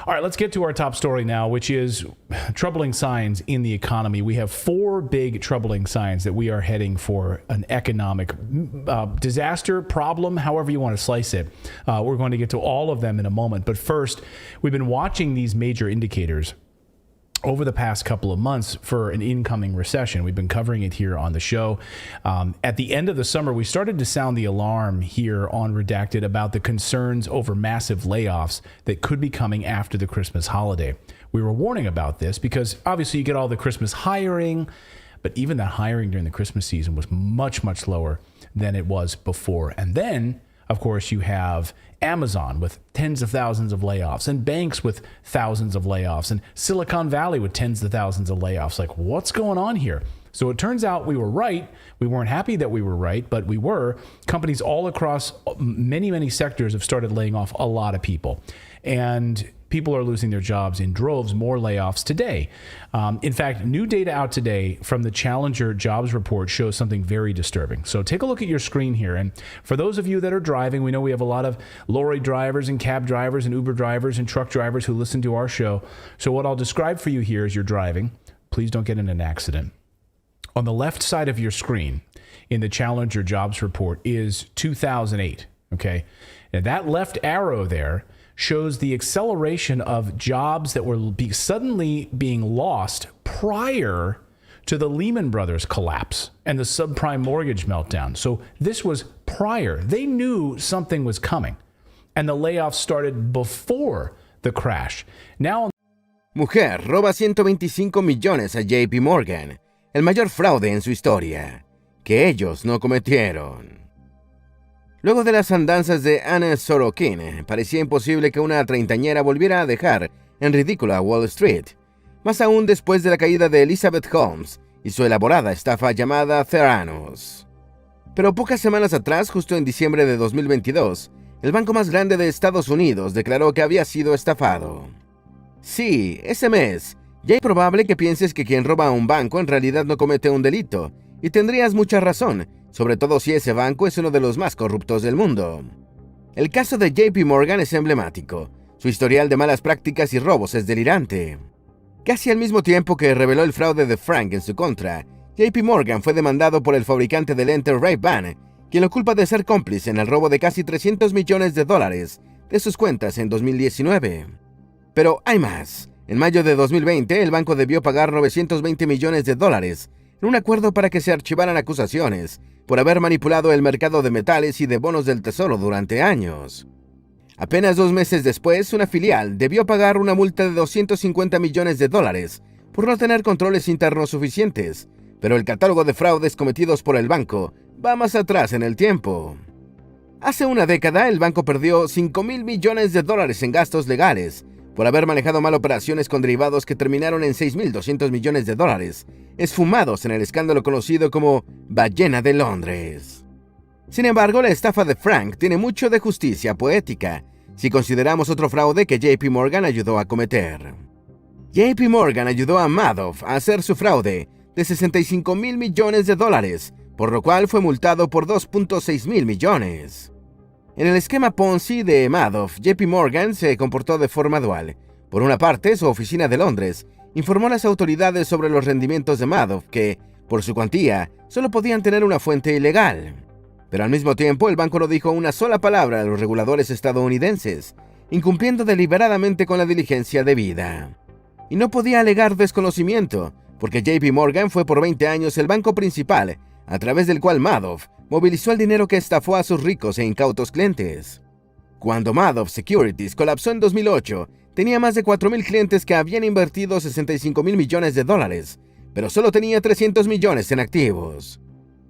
All right, let's get to our top story now, which is troubling signs in the economy. We have four big troubling signs that we are heading for an economic disaster, problem, however you want to slice it. We're going to get to all of them in a moment. But first, we've been watching these major indicators over the past couple of months for an incoming recession. We've been covering it here on the show. At the end of the summer, we started to sound the alarm here on Redacted about the concerns over massive layoffs that could be coming after the Christmas holiday. We were warning about this because obviously you get all the Christmas hiring, but even that hiring during the Christmas season was much, much lower than it was before. And then, of course, you have Amazon with tens of thousands of layoffs and banks with thousands of layoffs and Silicon Valley with tens of thousands of layoffs. Like, what's going on here? So it turns out we were right. We weren't happy that we were right, but we were. Companies all across many, many sectors have started laying off a lot of people. And people are losing their jobs in droves, more layoffs today. In fact, new data out today from the Challenger Jobs Report shows something very disturbing. So take a look at your screen here. And for those of you that are driving, we know we have a lot of lorry drivers and cab drivers and Uber drivers and truck drivers who listen to our show. So what I'll describe for you here as you're driving, please don't get in an accident. On the left side of your screen in the Challenger Jobs Report is 2008, okay? Now that left arrow there shows the acceleration of jobs that were suddenly being lost prior to the Lehman Brothers collapse and the subprime mortgage meltdown. So this was prior. They knew something was coming, and the layoffs started before the crash. Now, Mujer roba 125 millones a JP Morgan, el mayor fraude en su historia, que ellos no cometieron. Luego de las andanzas de Anne Sorokin, parecía imposible que una treintañera volviera a dejar en ridículo a Wall Street, más aún después de la caída de Elizabeth Holmes y su elaborada estafa llamada Theranos. Pero pocas semanas atrás, justo en diciembre de 2022, el banco más grande de Estados Unidos declaró que había sido estafado. Sí, ese mes, ya es probable que pienses que quien roba a un banco en realidad no comete un delito, y tendrías mucha razón, sobre todo si ese banco es uno de los más corruptos del mundo. El caso de JP Morgan es emblemático. Su historial de malas prácticas y robos es delirante. Casi al mismo tiempo que reveló el fraude de Frank en su contra, JP Morgan fue demandado por el fabricante de lentes Ray-Ban, quien lo culpa de ser cómplice en el robo de casi $300 millones de sus cuentas en 2019. Pero hay más. En mayo de 2020, el banco debió pagar $920 millones en un acuerdo para que se archivaran acusaciones por haber manipulado el mercado de metales y de bonos del tesoro durante años. Apenas 2 meses después, una filial debió pagar una multa de $250 millones por no tener controles internos suficientes, pero el catálogo de fraudes cometidos por el banco va más atrás en el tiempo. Hace una década, el banco perdió $5,000 millones en gastos legales por haber manejado mal operaciones con derivados que terminaron en $6,200 millones, esfumados en el escándalo conocido como Ballena de Londres. Sin embargo, la estafa de Frank tiene mucho de justicia poética, si consideramos otro fraude que JP Morgan ayudó a cometer. JP Morgan ayudó a Madoff a hacer su fraude de $65,000 millones, por lo cual fue multado por $2.6 mil millones. En el esquema Ponzi de Madoff, JP Morgan se comportó de forma dual. Por una parte, su oficina de Londres informó a las autoridades sobre los rendimientos de Madoff que, por su cuantía, solo podían tener una fuente ilegal. Pero al mismo tiempo, el banco no dijo una sola palabra a los reguladores estadounidenses, incumpliendo deliberadamente con la diligencia debida. Y no podía alegar desconocimiento, porque JP Morgan fue por 20 años el banco principal, a través del cual Madoff movilizó el dinero que estafó a sus ricos e incautos clientes. Cuando Madoff Securities colapsó en 2008, tenía más de 4,000 clientes que habían invertido $65,000 millones, pero solo tenía 300 millones en activos.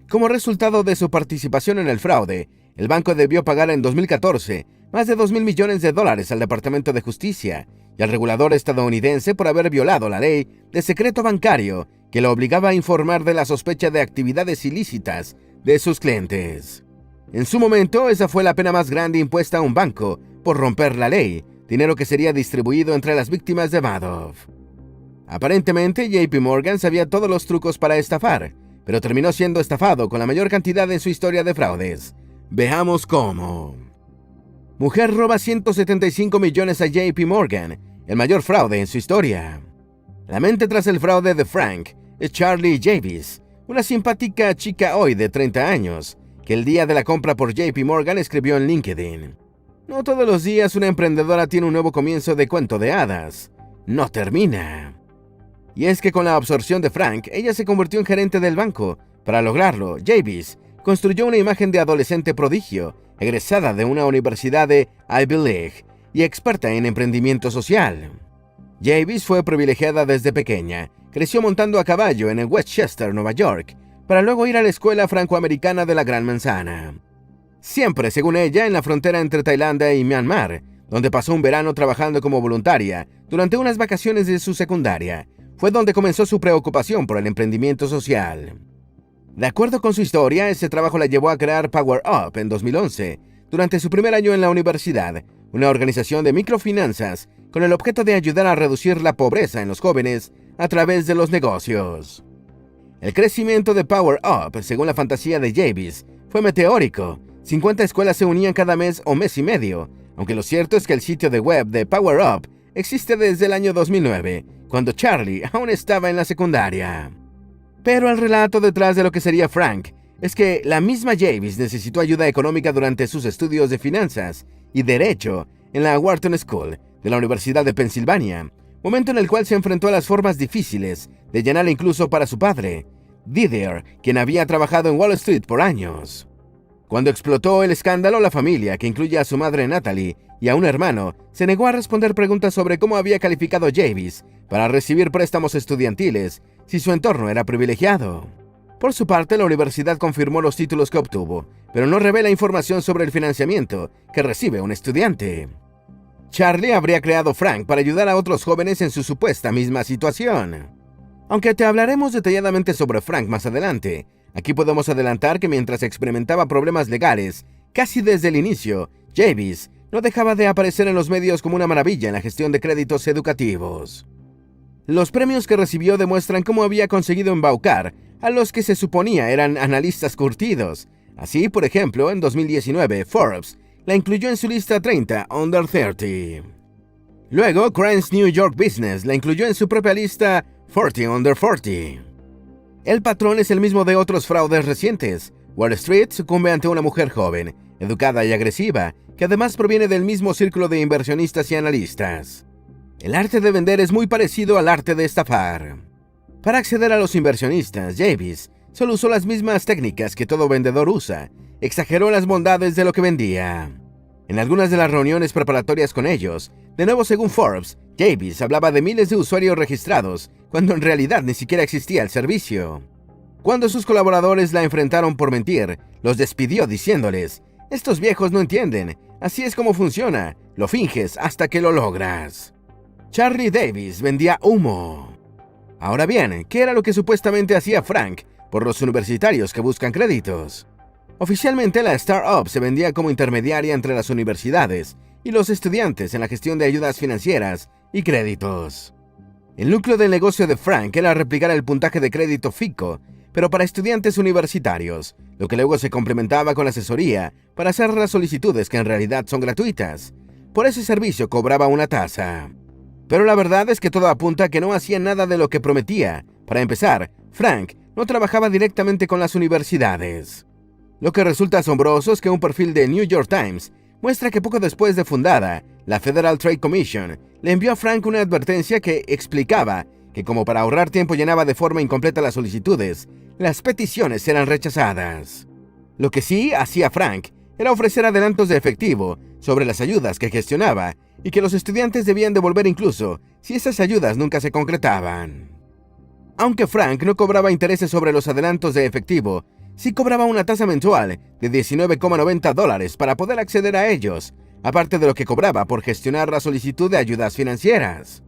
Como resultado de su participación en el fraude, el banco debió pagar en 2014 más de $2,000 millones al Departamento de Justicia y al regulador estadounidense por haber violado la ley de secreto bancario que lo obligaba a informar de la sospecha de actividades ilícitas de sus clientes. En su momento, esa fue la pena más grande impuesta a un banco por romper la ley, dinero que sería distribuido entre las víctimas de Madoff. Aparentemente, JP Morgan sabía todos los trucos para estafar, pero terminó siendo estafado con la mayor cantidad en su historia de fraudes. Veamos cómo. Mujer roba $175 millones a JP Morgan, el mayor fraude en su historia. La mente tras el fraude de Frank es Charlie Davis, una simpática chica hoy de 30 años, que el día de la compra por JP Morgan escribió en LinkedIn: "No todos los días una emprendedora tiene un nuevo comienzo de cuento de hadas. No termina". Y es que con la absorción de Frank, ella se convirtió en gerente del banco. Para lograrlo, Davis construyó una imagen de adolescente prodigio, egresada de una universidad de Ivy League y experta en emprendimiento social. Davis fue privilegiada desde pequeña. Creció montando a caballo en el Westchester, Nueva York, para luego ir a la escuela francoamericana de la Gran Manzana. Siempre, según ella, en la frontera entre Tailandia y Myanmar, donde pasó un verano trabajando como voluntaria durante unas vacaciones de su secundaria, fue donde comenzó su preocupación por el emprendimiento social. De acuerdo con su historia, ese trabajo la llevó a crear Power Up en 2011, durante su primer año en la universidad, una organización de microfinanzas con el objeto de ayudar a reducir la pobreza en los jóvenes a través de los negocios. El crecimiento de Power Up, según la fantasía de Davis, fue meteórico. 50 escuelas se unían cada mes o mes y medio, aunque lo cierto es que el sitio de web de Power Up existe desde el año 2009, cuando Charlie aún estaba en la secundaria. Pero el relato detrás de lo que sería Frank es que la misma Davis necesitó ayuda económica durante sus estudios de finanzas y derecho en la Wharton School de la Universidad de Pensilvania, momento en el cual se enfrentó a las formas difíciles de llenar incluso para su padre, Didier, quien había trabajado en Wall Street por años. Cuando explotó el escándalo, la familia, que incluye a su madre Natalie y a un hermano, se negó a responder preguntas sobre cómo había calificado Davis para recibir préstamos estudiantiles si su entorno era privilegiado. Por su parte, la universidad confirmó los títulos que obtuvo, pero no revela información sobre el financiamiento que recibe un estudiante. Charlie habría creado Frank para ayudar a otros jóvenes en su supuesta misma situación. Aunque te hablaremos detalladamente sobre Frank más adelante, aquí podemos adelantar que mientras experimentaba problemas legales, casi desde el inicio, Davis no dejaba de aparecer en los medios como una maravilla en la gestión de créditos educativos. Los premios que recibió demuestran cómo había conseguido embaucar a los que se suponía eran analistas curtidos. Así, por ejemplo, en 2019, Forbes la incluyó en su lista 30 Under 30. Luego, Crain's New York Business la incluyó en su propia lista 40 Under 40. El patrón es el mismo de otros fraudes recientes. Wall Street sucumbe ante una mujer joven, educada y agresiva, que además proviene del mismo círculo de inversionistas y analistas. El arte de vender es muy parecido al arte de estafar. Para acceder a los inversionistas, Davis solo usó las mismas técnicas que todo vendedor usa. Exageró las bondades de lo que vendía. En algunas de las reuniones preparatorias con ellos, de nuevo según Forbes, Davis hablaba de miles de usuarios registrados, cuando en realidad ni siquiera existía el servicio. Cuando sus colaboradores la enfrentaron por mentir, los despidió diciéndoles: "Estos viejos no entienden, así es como funciona, lo finges hasta que lo logras". Charlie Davis vendía humo. Ahora bien, ¿qué era lo que supuestamente hacía Frank por los universitarios que buscan créditos? Oficialmente, la startup se vendía como intermediaria entre las universidades y los estudiantes en la gestión de ayudas financieras y créditos. El núcleo del negocio de Frank era replicar el puntaje de crédito FICO, pero para estudiantes universitarios, lo que luego se complementaba con asesoría para hacer las solicitudes que en realidad son gratuitas. Por ese servicio cobraba una tasa. Pero la verdad es que todo apunta a que no hacía nada de lo que prometía. Para empezar, Frank no trabajaba directamente con las universidades. Lo que resulta asombroso es que un perfil de New York Times muestra que poco después de fundada, la Federal Trade Commission le envió a Frank una advertencia que explicaba que como para ahorrar tiempo llenaba de forma incompleta las solicitudes, las peticiones eran rechazadas. Lo que sí hacía Frank era ofrecer adelantos de efectivo sobre las ayudas que gestionaba y que los estudiantes debían devolver incluso si esas ayudas nunca se concretaban. Aunque Frank no cobraba intereses sobre los adelantos de efectivo, sí cobraba una tasa mensual de $19,90 para poder acceder a ellos, aparte de lo que cobraba por gestionar la solicitud de ayudas financieras.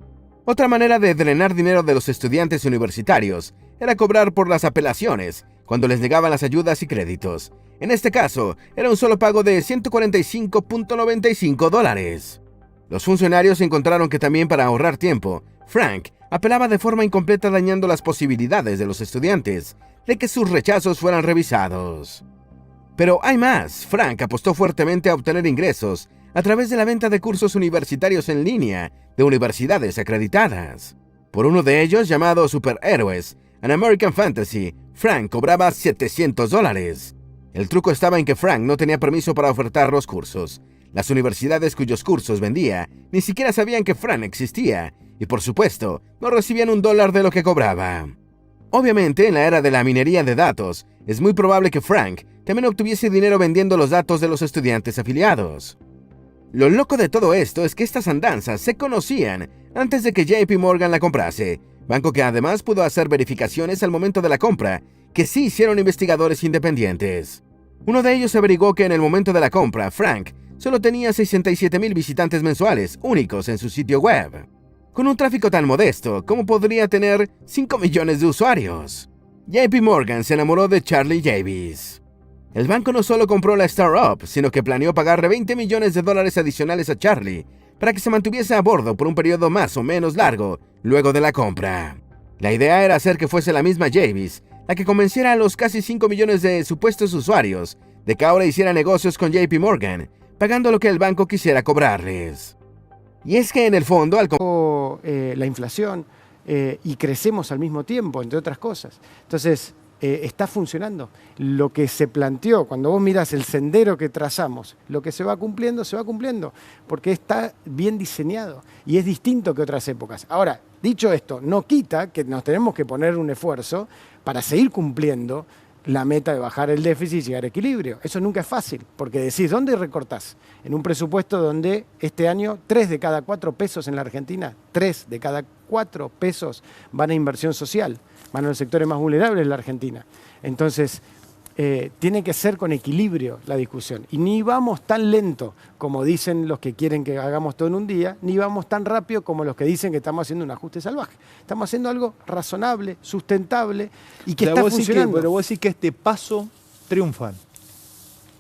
Otra manera de drenar dinero de los estudiantes universitarios era cobrar por las apelaciones cuando les negaban las ayudas y créditos. En este caso, era un solo pago de $145.95. Los funcionarios encontraron que también para ahorrar tiempo, Frank apelaba de forma incompleta, dañando las posibilidades de los estudiantes de que sus rechazos fueran revisados. Pero hay más. Frank apostó fuertemente a obtener ingresos a través de la venta de cursos universitarios en línea de universidades acreditadas. Por uno de ellos, llamado Superhéroes, An American Fantasy, Frank cobraba $700. El truco estaba en que Frank no tenía permiso para ofertar los cursos. Las universidades cuyos cursos vendía ni siquiera sabían que Frank existía y, por supuesto, no recibían $1 de lo que cobraba. Obviamente, en la era de la minería de datos, es muy probable que Frank también obtuviese dinero vendiendo los datos de los estudiantes afiliados. Lo loco de todo esto es que estas andanzas se conocían antes de que JP Morgan la comprase, banco que además pudo hacer verificaciones al momento de la compra, que sí hicieron investigadores independientes. Uno de ellos averiguó que en el momento de la compra, Frank solo tenía 67,000 visitantes mensuales únicos en su sitio web. Con un tráfico tan modesto, ¿cómo podría tener 5 millones de usuarios? JP Morgan se enamoró de Charlie Davis. El banco no solo compró la startup, sino que planeó pagarle $20 millones adicionales a Charlie para que se mantuviese a bordo por un periodo más o menos largo luego de la compra. La idea era hacer que fuese la misma Davis la que convenciera a los casi 5 millones de supuestos usuarios de que ahora hiciera negocios con JP Morgan, pagando lo que el banco quisiera cobrarles. Y es que en el fondo, la inflación y crecemos al mismo tiempo, entre otras cosas. Entonces, está funcionando. Lo que se planteó, cuando vos mirás el sendero que trazamos, lo que se va cumpliendo, porque está bien diseñado y es distinto que otras épocas. Ahora, dicho esto, no quita que nos tenemos que poner un esfuerzo para seguir cumpliendo la meta de bajar el déficit y llegar a equilibrio. Eso nunca es fácil, porque decís, ¿dónde recortás? En un presupuesto donde este año 3 de cada 4 pesos en la Argentina, 3 de cada 4 pesos van a inversión social, van a los sectores más vulnerables de la Argentina. Entonces, tiene que ser con equilibrio la discusión. Y ni vamos tan lento como dicen los que quieren que hagamos todo en un día, ni vamos tan rápido como los que dicen que estamos haciendo un ajuste salvaje. Estamos haciendo algo razonable, sustentable y que está funcionando. Pero vos decís que a este paso triunfan.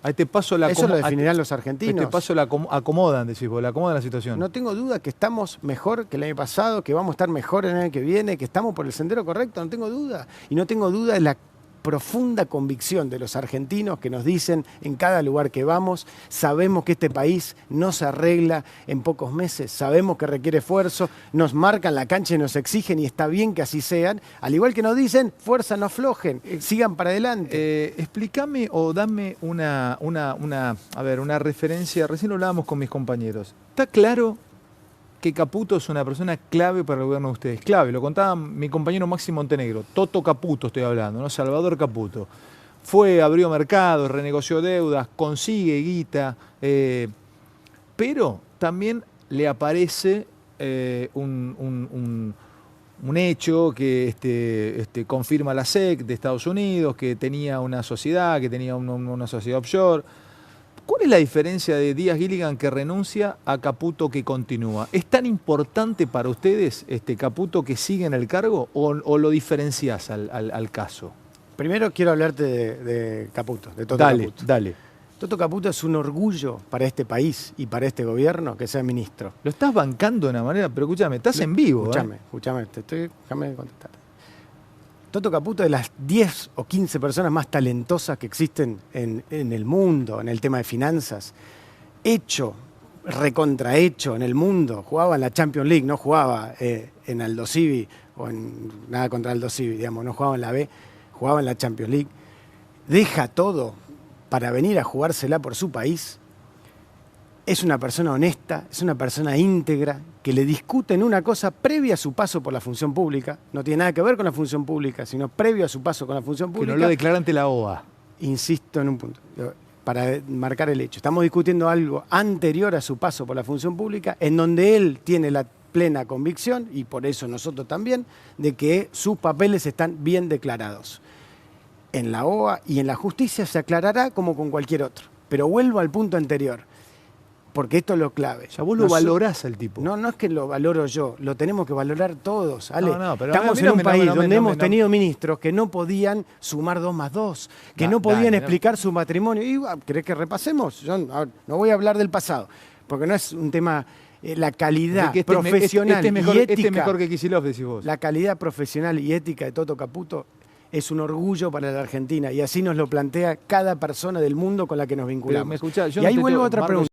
A este paso eso lo definirán los argentinos. A este paso la acomodan, decís vos, la acomodan la situación. No tengo duda que estamos mejor que el año pasado, que vamos a estar mejor el año que viene, que estamos por el sendero correcto, no tengo duda. Y no tengo duda de la profunda convicción de los argentinos que nos dicen en cada lugar que vamos, sabemos que este país no se arregla en pocos meses, sabemos que requiere esfuerzo, nos marcan la cancha y nos exigen y está bien que así sean, al igual que nos dicen, fuerza, no aflojen, sigan para adelante. Explícame o dame una referencia, recién lo hablábamos con mis compañeros. ¿Está claro que Caputo es una persona clave para el gobierno de ustedes? Clave, lo contaba mi compañero Maxi Montenegro, Toto Caputo estoy hablando, ¿no? Salvador Caputo. Fue, abrió mercados, renegoció deudas, consigue guita, pero también le aparece un hecho que confirma la SEC de Estados Unidos, que tenía una sociedad, una sociedad offshore. ¿Cuál es la diferencia de Díaz Gilligan que renuncia a Caputo que continúa? ¿Es tan importante para ustedes Caputo que sigue en el cargo o lo diferenciás al caso? Primero quiero hablarte de Caputo, de Toto Caputo. Dale. Toto Caputo es un orgullo para este país y para este gobierno que sea ministro. Lo estás bancando de una manera, pero escúchame, estás en vivo. Escúchame, déjame contestar. Toto Caputo es de las 10 o 15 personas más talentosas que existen en el mundo, en el tema de finanzas. Recontrahecho en el mundo. Jugaba en la Champions League, no jugaba en Aldo Civi, o en nada contra Aldo Civi, digamos, no jugaba en la B, jugaba en la Champions League. Deja todo para venir a jugársela por su país. Es una persona honesta, es una persona íntegra, que le discuten una cosa previa a su paso por la función pública, no tiene nada que ver con la función pública, sino previo a su paso con la función pública. Que no lo declara ante la OA. Insisto en un punto, para marcar el hecho. Estamos discutiendo algo anterior a su paso por la función pública, en donde él tiene la plena convicción, y por eso nosotros también, de que sus papeles están bien declarados. En la OA y en la justicia se aclarará como con cualquier otro. Pero vuelvo al punto anterior, porque esto es lo clave. Ya vos lo valorás al tipo. No es que lo valoro yo, lo tenemos que valorar todos, Ale. Pero estamos en un país donde hemos tenido ministros que no podían sumar 2 más 2, que no podían explicar su matrimonio. Y, ¿querés que repasemos? Yo no voy a hablar del pasado, porque no es un tema... la calidad profesional y ética... Este es mejor que Kicillof, decís vos. La calidad profesional y ética de Toto Caputo es un orgullo para la Argentina, y así nos lo plantea cada persona del mundo con la que nos vinculamos. Pero, me escuchá, y ahí vuelvo a otra pregunta.